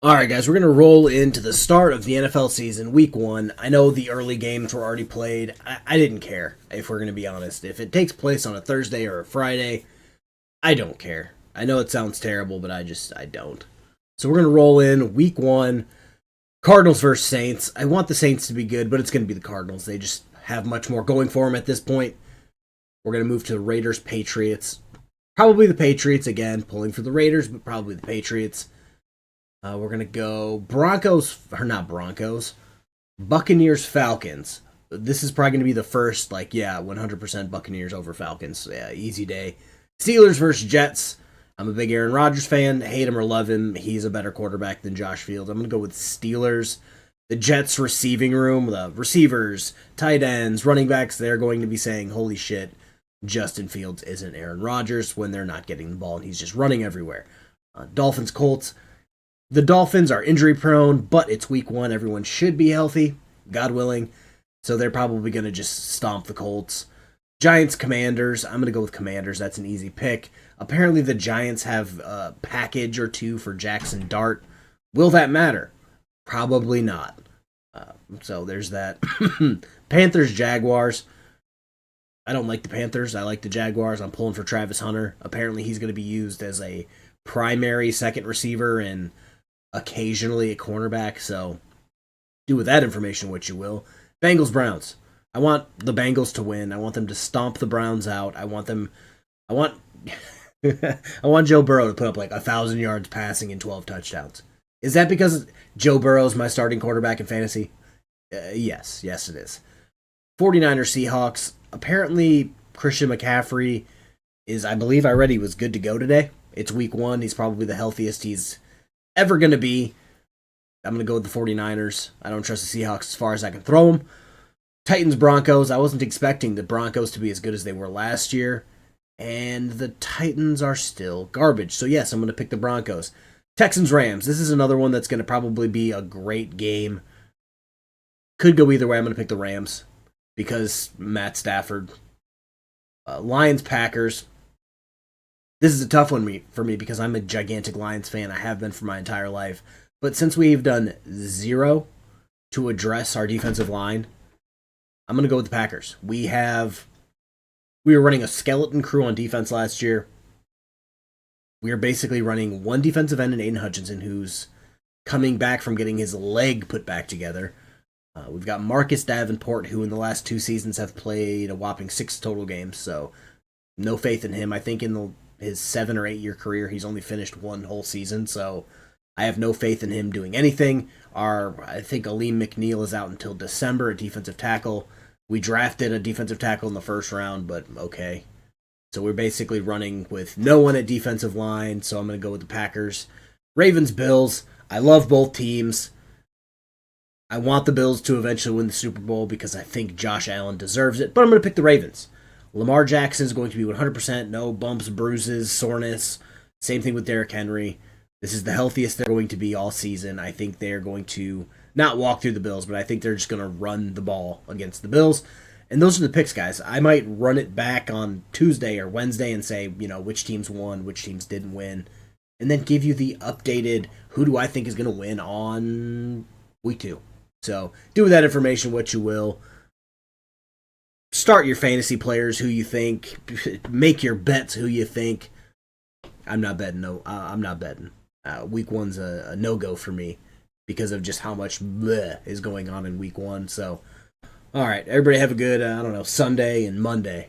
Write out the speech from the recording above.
All right, guys, we're going to roll into the start of the NFL season, week one. I know the early games were already played. I didn't care, if we're going to be honest. If it takes place on a Thursday or a Friday, I don't care. I know it sounds terrible, but I don't. So we're going to roll in week one, Cardinals versus Saints. I want the Saints to be good, but it's going to be the Cardinals. They just have much more going for them at this point. We're going to move to the Raiders, Patriots. Probably the Patriots again, pulling for the Raiders, but probably the Patriots. We're going to go Buccaneers, Falcons. This is probably going to be the first, 100% Buccaneers over Falcons. Yeah, easy day. Steelers versus Jets. I'm a big Aaron Rodgers fan. Hate him or love him, he's a better quarterback than Josh Fields. I'm going to go with Steelers. The Jets receiving room, the receivers, tight ends, running backs, they're going to be saying, holy shit, Justin Fields isn't Aaron Rodgers when they're not getting the ball and he's just running everywhere. Dolphins, Colts. The Dolphins are injury prone, but it's week one. Everyone should be healthy, God willing. So they're probably going to just stomp the Colts. Giants, Commanders. I'm going to go with Commanders. That's an easy pick. Apparently the Giants have a package or two for Jackson Dart. Will that matter? Probably not. So there's that. Panthers, Jaguars. I don't like the Panthers. I like the Jaguars. I'm pulling for Travis Hunter. Apparently he's going to be used as a primary second receiver and occasionally a cornerback, so do with that information what you will. Bengals, Browns. I want the Bengals to win. I want them to stomp the Browns out. I want I want Joe Burrow to put up 1,000 yards passing and 12 touchdowns. Is that because Joe Burrow is my starting quarterback in fantasy? Yes it is. 49ers, Seahawks. Apparently Christian McCaffrey is, I believe I read he was good to go today. It's week one. He's probably the healthiest he's ever going to be. I'm going to go with the 49ers. I don't trust the Seahawks as far as I can throw them. Titans, Broncos. I wasn't expecting the Broncos to be as good as they were last year. And the Titans are still garbage. So yes, I'm going to pick the Broncos. Texans, Rams. This is another one that's going to probably be a great game. Could go either way. I'm going to pick the Rams because Matt Stafford. Lions, Packers. This is a tough one for me because I'm a gigantic Lions fan. I have been for my entire life. But since we've done zero to address our defensive line, I'm going to go with the Packers. We were running a skeleton crew on defense last year. We are basically running one defensive end in Aiden Hutchinson, who's coming back from getting his leg put back together. We've got Marcus Davenport, who in the last 2 seasons have played a whopping 6 total games, so no faith in him. I think in his 7 or 8 year career, he's only finished 1 whole season, so I have no faith in him doing anything. I think Aleem McNeil is out until December at defensive tackle. We drafted a defensive tackle in the first round, but okay. So we're basically running with no one at defensive line, so I'm going to go with the Packers. Ravens, Bills. I love both teams. I want the Bills to eventually win the Super Bowl because I think Josh Allen deserves it, but I'm going to pick the Ravens. Lamar Jackson is going to be 100%, no bumps, bruises, soreness. Same thing with Derrick Henry. This is the healthiest they're going to be all season. I think they're going to not walk through the Bills, but I think they're just going to run the ball against the Bills. And those are the picks, guys. I might run it back on Tuesday or Wednesday and say, which teams won, which teams didn't win, and then give you the updated who do I think is going to win on week 2. So do with that information what you will. Start your fantasy players who you think. Make your bets who you think. I'm not betting. No, I'm not betting. Week one's a no-go for me because of just how much bleh is going on in week one. So, all right, everybody have a good, Sunday and Monday.